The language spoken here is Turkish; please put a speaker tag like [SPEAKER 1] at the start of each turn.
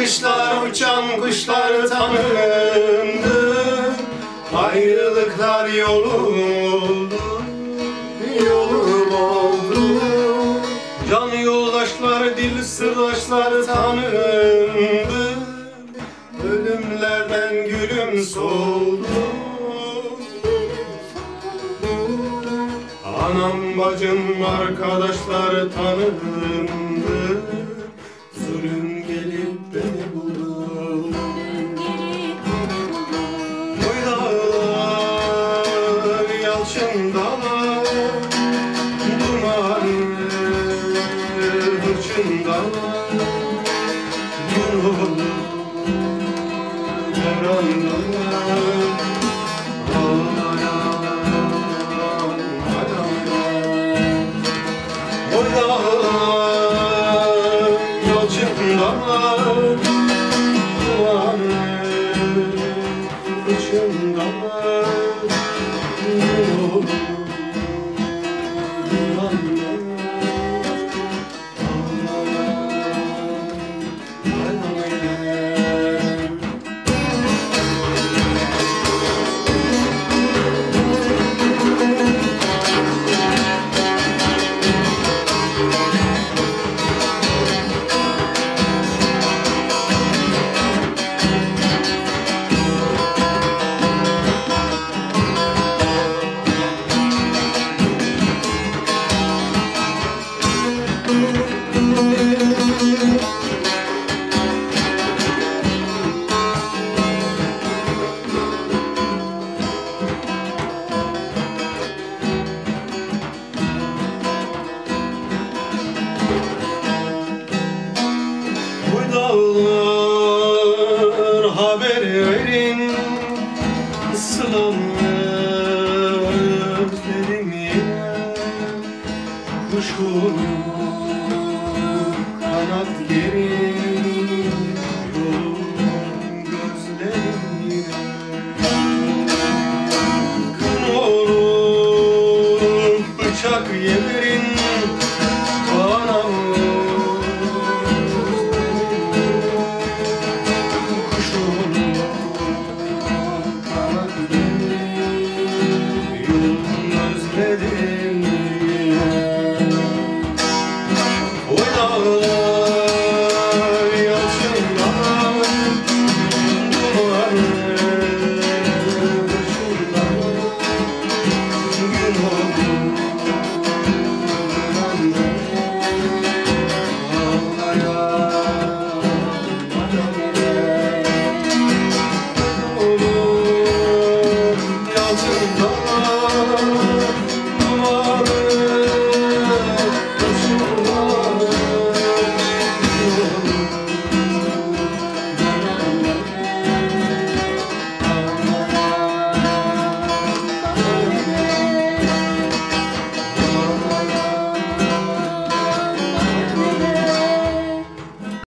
[SPEAKER 1] Bakışlar uçan kuşlar tanındı, ayrılıklar yolum oldu. Can yoldaşlar, dil sırdaşlar tanındı, ölümlerden gülüm soldu. Anam bacım arkadaşlar tanındı, zulüm gelip beni buldu. Oy dağlar, yalçın dağlar, duman hırçın dağlar, yolum devran dağlar. Oy dağlar, yalçın dağlar, duman hırçın dağlar, yolum devran dağlar. Dağlar haber verin, sılamı özledim yine. Kuş olup kanat gerin, yolum gözlerim yine. Kın olup bıçak yemerim,